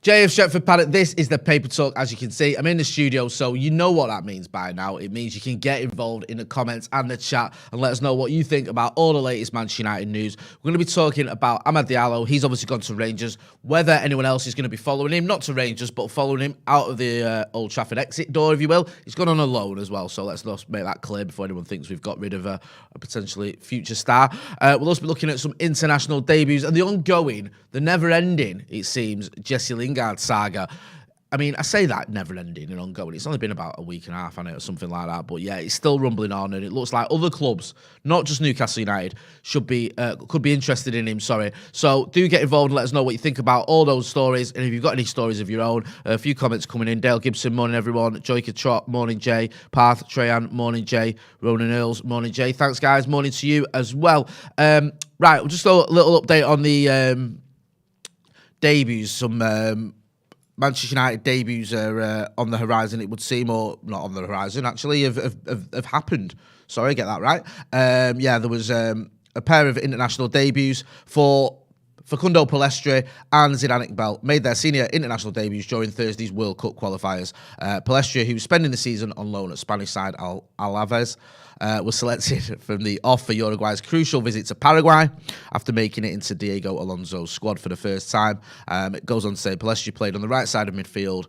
JF Stretford, Paddock, this is the Paper Talk. As you can see, I'm in the studio, so you know what that means by now. It means you can get involved in the comments and the chat and let us know what you think about all the latest Manchester United news. We're going to be talking about Amad Diallo. He's obviously gone to Rangers. Whether anyone else is going to be following him, not to Rangers, but following him out of the Old Trafford exit door, if you will. He's gone on a loan as well, so let's not make that clear before anyone thinks we've got rid of a potentially future star. We'll also be looking at some international debuts and the ongoing, the never-ending, it seems, Jesse Lingard saga. I mean, I say that never-ending and ongoing. It's only been about a week and a half, I know, or something like that. But yeah, it's still rumbling on, and it looks like other clubs, not just Newcastle United, could be interested in him. So do get involved and let us know what you think about all those stories. And if you've got any stories of your own, a few comments coming in. Dale Gibson, morning everyone. Joyka Trot, morning Jay. Parth Trayan, morning Jay. Ronan Earls, morning Jay. Thanks guys, morning to you as well. Right, we'll just a little update on the debuts. Some Manchester United debuts are on the horizon, it would seem, or not on the horizon, actually, have happened. Sorry, get that right. Yeah, there was a pair of international debuts for Facundo Palestre and Zidane Iqbal made their senior international debuts during Thursday's World Cup qualifiers. Palestre, who was spending the season on loan at Spanish side Alaves, was selected from the off for Uruguay's crucial visit to Paraguay after making it into Diego Alonso's squad for the first time. It goes on to say Palestre played on the right side of midfield.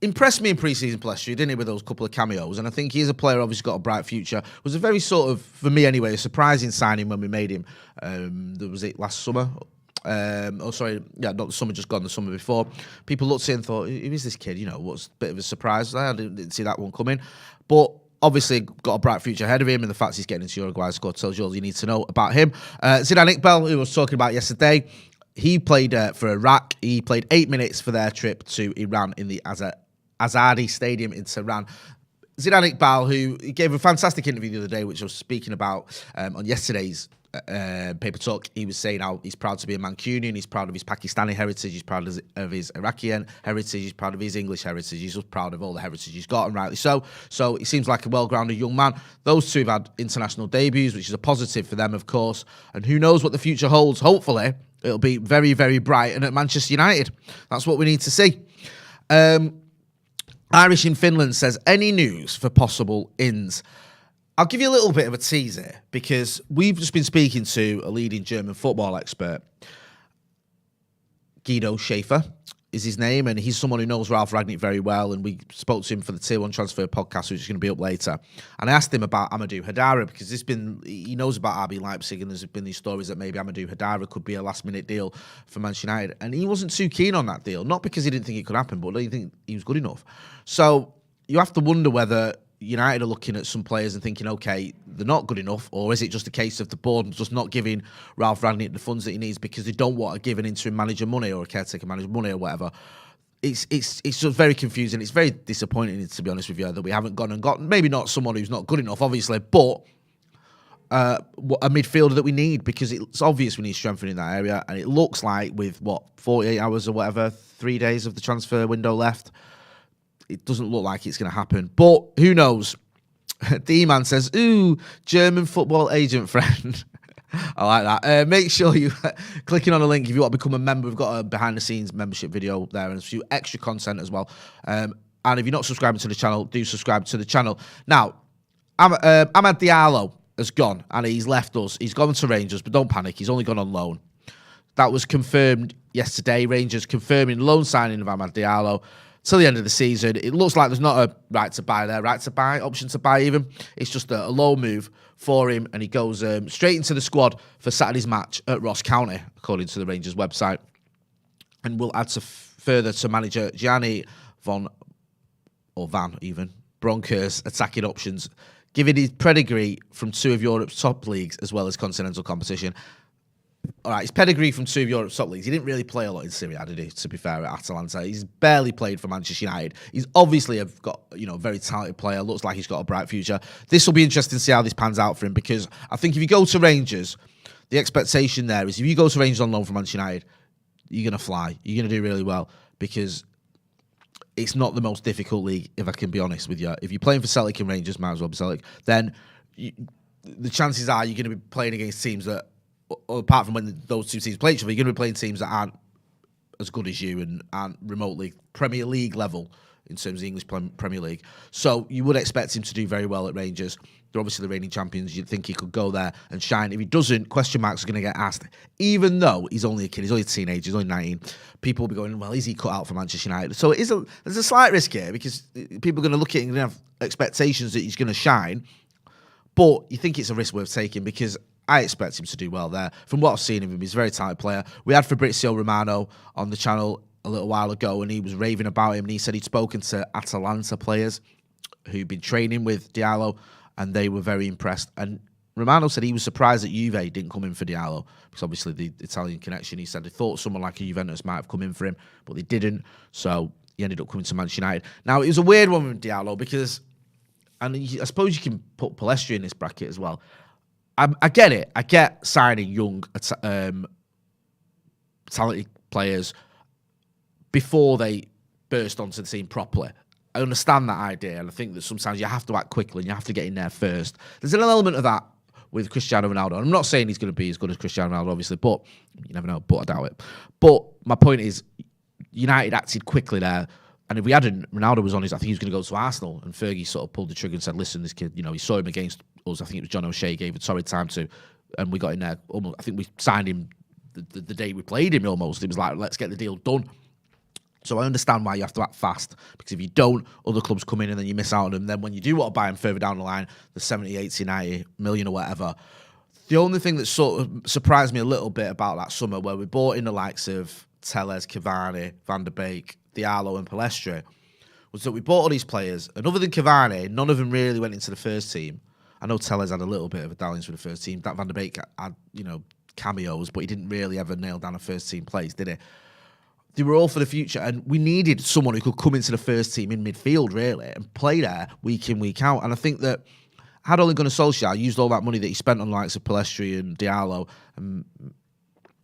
Impressed me in pre-season, Palestre, didn't he, with those couple of cameos? And I think he's a player obviously got a bright future. Was a very sort of, for me anyway, a surprising signing when we made him. Was it last summer? Not the summer just gone, the summer before. People looked at it and thought, who is this kid? You know, what's a bit of a surprise. I didn't see that one coming. But obviously got a bright future ahead of him, and the fact he's getting into Uruguay's squad tells you all you need to know about him. Zidane Iqbal, who I was talking about yesterday, he played for Iraq. He played 8 minutes for their trip to Iran in the Azadi Stadium in Tehran. Zidane Iqbal, who gave a fantastic interview the other day, which I was speaking about on yesterday's Paper Talk. He was saying how he's proud to be a Mancunian, he's proud of his Pakistani heritage, he's proud of his Iraqi heritage, he's proud of his English heritage, he's just proud of all the heritage he's got, and rightly so. So he seems like a well-grounded young man. Those two have had international debuts, which is a positive for them, of course, and who knows what the future holds. Hopefully it'll be very, very bright, and at Manchester United, that's what we need to see. Irish in Finland says, any news for possible ins? I'll give you a little bit of a teaser, because we've just been speaking to a leading German football expert. Guido Schaefer is his name, and he's someone who knows Ralf Rangnick very well, and we spoke to him for the Tier 1 Transfer podcast, which is going to be up later. And I asked him about Amadou Haidara, because he knows about RB Leipzig, and there's been these stories that maybe Amadou Haidara could be a last-minute deal for Manchester United. And he wasn't too keen on that deal, not because he didn't think it could happen, but he didn't think he was good enough. So you have to wonder whether United are looking at some players and thinking, okay, they're not good enough, or is it just a case of the board just not giving Ralf Rangnick the funds that he needs because they don't want to give an interim manager money or a caretaker manager money or whatever? It's just very confusing. It's very disappointing, to be honest with you, that we haven't gone and got, maybe not someone who's not good enough, obviously, but a midfielder that we need, because it's obvious we need strengthening in that area, and it looks like with, 48 hours or whatever, 3 days of the transfer window left, it doesn't look like it's going to happen. But who knows? D-Man says, ooh, German football agent friend. I like that. Make sure you clicking on the link if you want to become a member. We've got a behind-the-scenes membership video there and a few extra content as well. And if you're not subscribing to the channel, do subscribe to the channel. Now, Amad Diallo has gone, and he's left us. He's gone to Rangers, but don't panic. He's only gone on loan. That was confirmed yesterday. Rangers confirming loan signing of Amad Diallo till the end of the season. It looks like there's not a right to buy there, option to buy even. It's just a low move for him, and he goes straight into the squad for Saturday's match at Ross County, according to the Rangers website. And we'll add further to manager Gianni Van Bronckhorst's attacking options, given his pedigree from two of Europe's top leagues as well as continental competition. All right, his pedigree from two of Europe's top leagues. He didn't really play a lot in Serie A, did he, to be fair, at Atalanta. He's barely played for Manchester United. He's obviously got, a very talented player. Looks like he's got a bright future. This will be interesting to see how this pans out for him, because I think if you go to Rangers, the expectation there is if you go to Rangers on loan from Manchester United, you're going to fly. You're going to do really well, because it's not the most difficult league, if I can be honest with you. If you're playing for Celtic and Rangers, might as well be Celtic, then the chances are you're going to be playing against teams that, apart from when those two teams play each other, you're going to be playing teams that aren't as good as you and aren't remotely Premier League level in terms of the English Premier League. So you would expect him to do very well at Rangers. They're obviously the reigning champions. You'd think he could go there and shine. If he doesn't, question marks are going to get asked. Even though he's only a kid, he's only a teenager, he's only 19, people will be going, well, is he cut out for Manchester United? So there's a slight risk here because people are going to look at it and have expectations that he's going to shine. But you think it's a risk worth taking because I expect him to do well there. From what I've seen of him, he's a very talented player. We had Fabrizio Romano on the channel a little while ago, and he was raving about him, and he said he'd spoken to Atalanta players who'd been training with Diallo, and they were very impressed. And Romano said he was surprised that Juve didn't come in for Diallo, because obviously the Italian connection. He said he thought someone like a Juventus might have come in for him, but they didn't, so he ended up coming to Manchester United. Now, it was a weird one with Diallo, because, and I suppose you can put Palestri in this bracket as well. I get it. I get signing young, talented players before they burst onto the scene properly. I understand that idea, and I think that sometimes you have to act quickly and you have to get in there first. There's an element of that with Cristiano Ronaldo. And I'm not saying he's going to be as good as Cristiano Ronaldo, obviously, but you never know, but I doubt it. But my point is, United acted quickly there, and if we hadn't, Ronaldo was on his, I think he was going to go to Arsenal, and Fergie sort of pulled the trigger and said, listen, this kid, he saw him against us, I think it was John O'Shea, gave a torrid time to, and we got in there, almost, I think we signed him the day we played him almost. It was like, let's get the deal done. So I understand why you have to act fast, because if you don't, other clubs come in and then you miss out on them. Then when you do want to buy them further down the line, the 70, 80, 90 million or whatever. The only thing that sort of surprised me a little bit about that summer, where we bought in the likes of Telles, Cavani, Van De Beek, Diallo and Palestri, was that we bought all these players, and other than Cavani, none of them really went into the first team. I know Telles had a little bit of a dalliance with the first team. That Van De Beek had, cameos, but he didn't really ever nail down a first team place, did he? They were all for the future, and we needed someone who could come into the first team in midfield, really, and play there week in, week out. And I think that had Ole Gunnar Solskjaer used all that money that he spent on the likes of Palestri and Diallo, and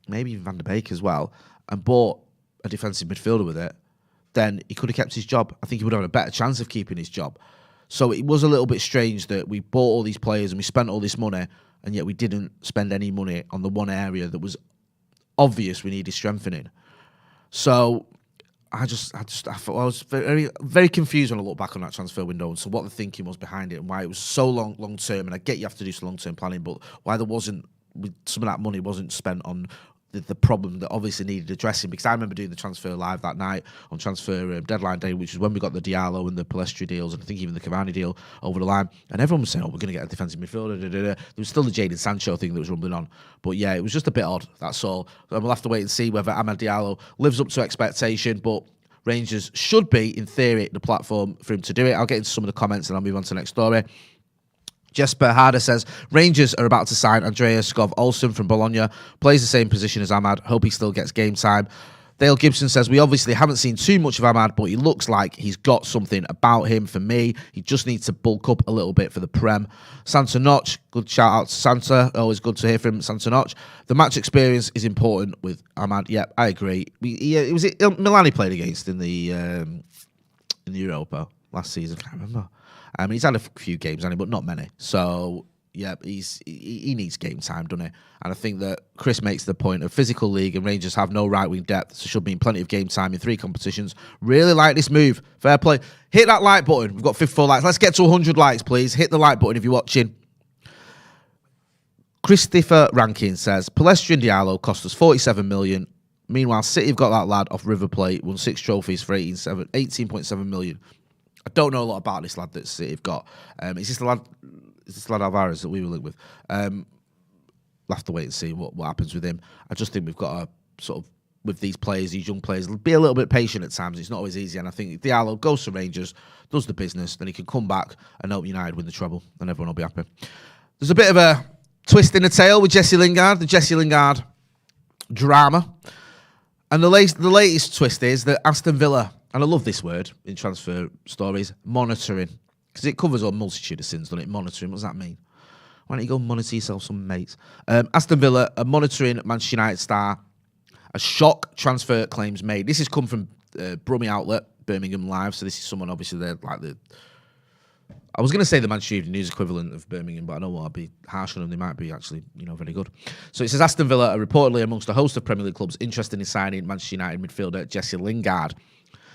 maybe even Van de Beek as well, and bought a defensive midfielder with it, then he could have kept his job. I think he would have had a better chance of keeping his job. So it was a little bit strange that we bought all these players and we spent all this money, and yet we didn't spend any money on the one area that was obvious we needed strengthening. So I thought I was very, very confused when I look back on that transfer window and so what the thinking was behind it and why it was so long term. And I get you have to do some long term planning, but why there wasn't, some of that money wasn't spent on the problem that obviously needed addressing. Because I remember doing the transfer live that night on transfer deadline day, which is when we got the Diallo and the Palestri deals, and I think even the Cavani deal over the line. And everyone was saying, "Oh, we're going to get a defensive midfielder." There was still the Jadon Sancho thing that was rumbling on, but yeah, it was just a bit odd. That's all. And we'll have to wait and see whether Amad Diallo lives up to expectation. But Rangers should be, in theory, the platform for him to do it. I'll get into some of the comments and I'll move on to the next story. Jesper Harder says, Rangers are about to sign Andrea Skov Olsen from Bologna. Plays the same position as Amad. Hope he still gets game time. Dale Gibson says, we obviously haven't seen too much of Amad, but he looks like he's got something about him for me. He just needs to bulk up a little bit for the Prem. Santa Notch, good shout out to Santa. Always good to hear from Santa Notch. The match experience is important with Amad. Yep, I agree. It was Milan he played against in the Europa last season. I can't remember. He's had a few games, hasn't he, but not many. So, yeah, he needs game time, doesn't he? And I think that Chris makes the point of physical league and Rangers have no right-wing depth, so should be plenty of game time in 3 competitions. Really like this move. Fair play. Hit that like button. We've got 54 likes. Let's get to 100 likes, please. Hit the like button if you're watching. Christopher Rankin says, Palestri and Diallo cost us 47 million. Meanwhile, City have got that lad off River Plate, won 6 trophies for 18.7 million. I don't know a lot about this lad that City have got. Is this the lad Alvarez that we were linked with? We'll have to wait and see what happens with him. I just think we've got to sort of, with these players, these young players, be a little bit patient at times. It's not always easy. And I think if Diallo goes to Rangers, does the business, then he can come back and help United win the treble, and everyone will be happy. There's a bit of a twist in the tail with Jesse Lingard, the Jesse Lingard drama. And the latest twist is that Aston Villa, and I love this word in transfer stories, monitoring, because it covers a multitude of sins, doesn't it? Monitoring, what does that mean? Why don't you go monitor yourself some mates? Aston Villa are monitoring Manchester United star. A shock transfer claims made. This has come from Brummie Outlet, Birmingham Live, so this is someone, obviously, they're like I was going to say the Manchester Evening News equivalent of Birmingham, but I know what, I'd be harsh on them. They might be actually, very good. So it says Aston Villa are reportedly amongst a host of Premier League clubs interested in signing Manchester United midfielder Jesse Lingard.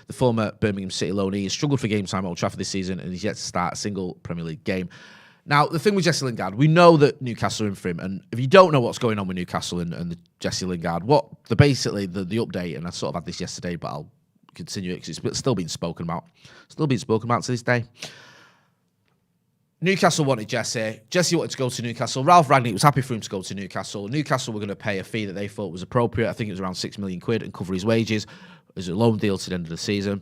The former Birmingham City loanee has struggled for game time at Old Trafford this season and is yet to start a single Premier League game. Now, the thing with Jesse Lingard, we know that Newcastle are in for him, and if you don't know what's going on with Newcastle and the Jesse Lingard, the update, and I sort of had this yesterday, but I'll continue it because it's still being spoken about. Still being spoken about to this day. Newcastle wanted Jesse. Jesse wanted to go to Newcastle. Ralph Rangnick was happy for him to go to Newcastle. Newcastle were going to pay a fee that they thought was appropriate. I think it was around £6 million and cover his wages as a loan deal to the end of the season.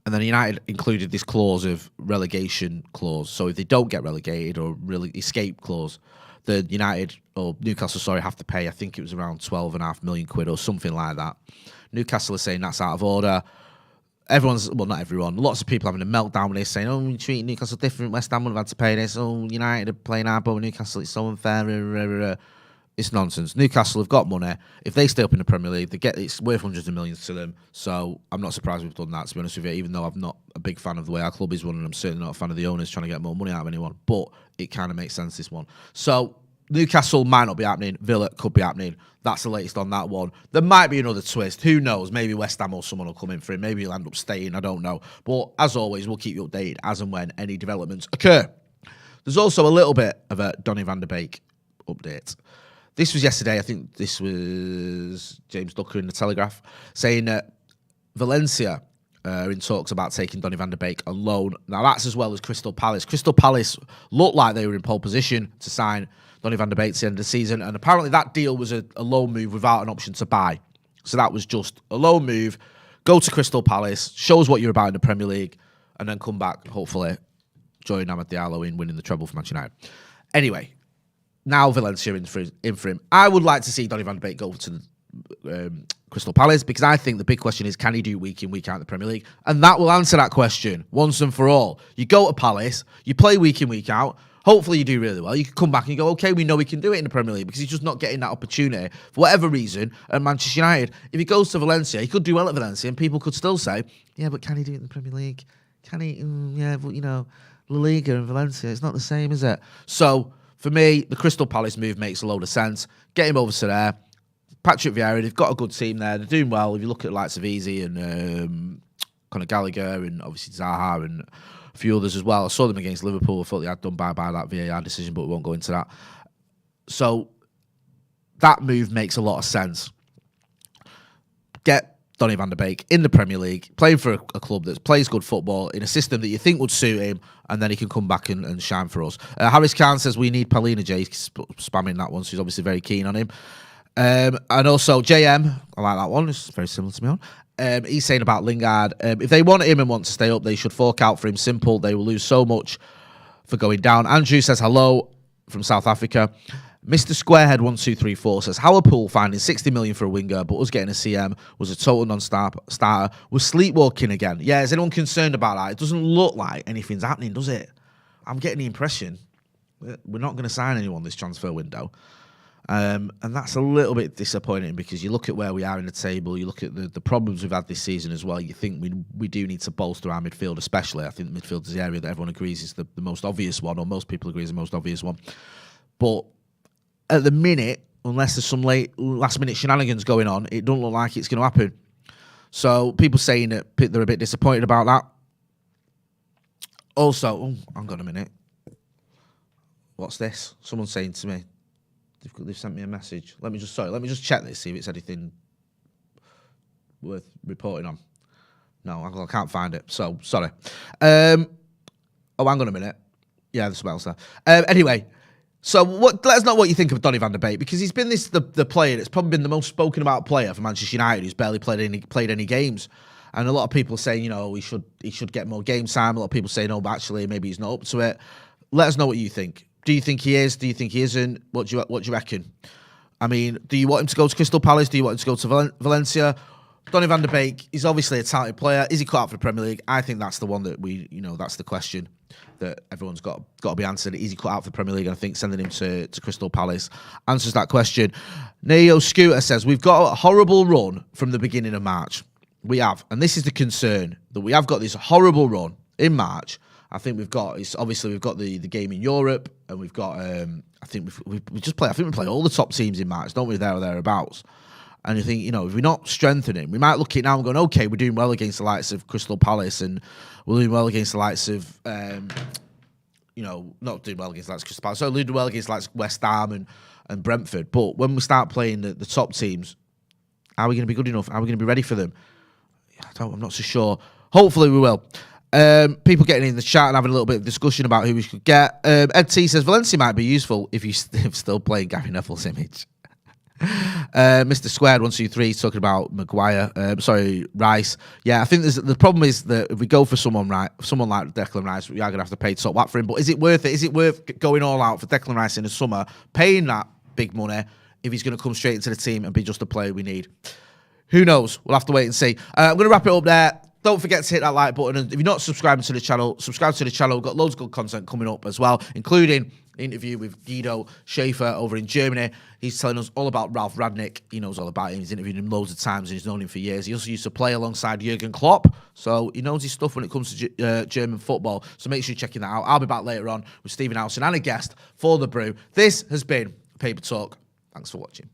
And then United included this clause of relegation clause. So if they don't get relegated or really escape clause, the Newcastle have to pay, I think it was around £12.5 million or something like that. Newcastle are saying that's out of order. Not everyone, lots of people having a meltdown when they're saying, we're treating Newcastle different, West Ham would have had to pay this, United are playing hard, but Newcastle, it's so unfair. It's nonsense. Newcastle have got money. If they stay up in the Premier League, it's worth hundreds of millions to them. So I'm not surprised we've done that, to be honest with you, even though I'm not a big fan of the way our club is run, and I'm certainly not a fan of the owners trying to get more money out of anyone. But it kind of makes sense, this one. So Newcastle might not be happening. Villa could be happening. That's the latest on that one. There might be another twist. Who knows? Maybe West Ham or someone will come in for him. Maybe he'll end up staying. I don't know. But as always, we'll keep you updated as and when any developments occur. There's also a little bit of a Donny Van De Beek update. This was yesterday. I think this was James Ducker in the Telegraph saying that Valencia are in talks about taking Donny Van De Beek on loan. Now, that's as well as Crystal Palace. Crystal Palace looked like they were in pole position to sign Donny Van De Beek at the end of the season, and apparently that deal was a loan move without an option to buy. So that was just a loan move. Go to Crystal Palace, show us what you're about in the Premier League, and then come back, hopefully, join Diallo in winning the treble for Manchester United. Anyway, now Valencia in for him. I would like to see Donny Van De Beek go to Crystal Palace, because I think the big question is, can he do week in, week out in the Premier League? And that will answer that question once and for all. You go to Palace, you play week in, week out. Hopefully you do really well. You can come back and go, okay, we know we can do it in the Premier League, because he's just not getting that opportunity for whatever reason at Manchester United. If he goes to Valencia, he could do well at Valencia, and people could still say, yeah, but can he do it in the Premier League? Can he? Yeah, but La Liga and Valencia, it's not the same, is it? So for me, the Crystal Palace move makes a load of sense. Get him over to there. Patrick Vieira, they've got a good team there. They're doing well. If you look at the likes of Easy and Conor Gallagher and obviously Zaha and a few others as well. I saw them against Liverpool. I thought they had done by that VAR decision, but we won't go into that. So that move makes a lot of sense. Get Donny Van De Beek in the Premier League, playing for a club that plays good football in a system that you think would suit him, and then he can come back and shine for us. Harris Khan says we need Paulina J. He's spamming that one, so he's obviously very keen on him. And also JM, I like that one. It's very similar to me on. He's saying about Lingard, if they want him and want to stay up, they should fork out for him. Simple. They will lose so much for going down. Andrew says hello from South Africa. Mr. Squarehead1234 says, Howard finding 60 million for a winger, but us getting a CM was a total non-starter. We're sleepwalking again. Yeah, is anyone concerned about that? It doesn't look like anything's happening, does it? I'm getting the impression we're not going to sign anyone this transfer window. And that's a little bit disappointing, because you look at where we are in the table, you look at the problems we've had this season as well, you think we do need to bolster our midfield especially. I think midfield is the area that everyone agrees is the most obvious one, or most people agree is the most obvious one. But at the minute, unless there's some last-minute shenanigans going on, it doesn't look like it's going to happen. So people saying that they're a bit disappointed about that. Also, hang on a minute. What's this? Someone's saying to me, they've sent me a message. Let me just check this, see if it's anything worth reporting on. No, I can't find it. So, sorry. Hang on a minute. Yeah, there's something else there. Anyway, so let us know what you think of Donny Van De Beek, because he's been the player that's probably been the most spoken about player for Manchester United, who's barely played any games. And a lot of people are saying, he should get more game time. A lot of people say, no, but actually maybe he's not up to it. Let us know what you think. Do you think he is? Do you think he isn't? What do you reckon? I mean, do you want him to go to Crystal Palace? Do you want him to go to Valencia? Donny Van De Beek, he's obviously a talented player. Is he cut out for the Premier League? I think that's the one that that's the question that everyone's got to be answered. Is he cut out for the Premier League? And I think sending him to Crystal Palace answers that question. Neo Scooter says, we've got a horrible run from the beginning of March. We have. And this is the concern, that we have got this horrible run in March, I think we've got the game in Europe, and we've got I think we play all the top teams in March, don't we? There or thereabouts. And you think, if we're not strengthening, we might look at it now and going, okay, we're doing well against the likes of Crystal Palace, and we're doing well against the likes of not doing well against the likes of Crystal Palace, so we're doing well against the likes of West Ham and Brentford. But when we start playing the top teams, are we going to be good enough? Are we going to be ready for them? I'm not so sure. Hopefully we will. People getting in the chat and having a little bit of discussion about who we should get. Ed T says Valencia might be useful if you're still playing Gary Neville's image. Mr. Squared 123 talking about Rice. Yeah, I think the problem is that if we go for someone like Declan Rice, we are going to have to pay top whack for him. But is it worth it? Is it worth going all out for Declan Rice in the summer, paying that big money if he's going to come straight into the team and be just the player we need? Who knows? We'll have to wait and see. I'm going to wrap it up there. Don't forget to hit that like button. And if you're not subscribing to the channel, subscribe to the channel. We've got loads of good content coming up as well, including an interview with Guido Schaefer over in Germany. He's telling us all about Ralf Rangnick. He knows all about him. He's interviewed him loads of times and he's known him for years. He also used to play alongside Jurgen Klopp, so he knows his stuff when it comes to German football. So make sure you're checking that out. I'll be back later on with Stephen Howson and a guest for The Brew. This has been Paper Talk. Thanks for watching.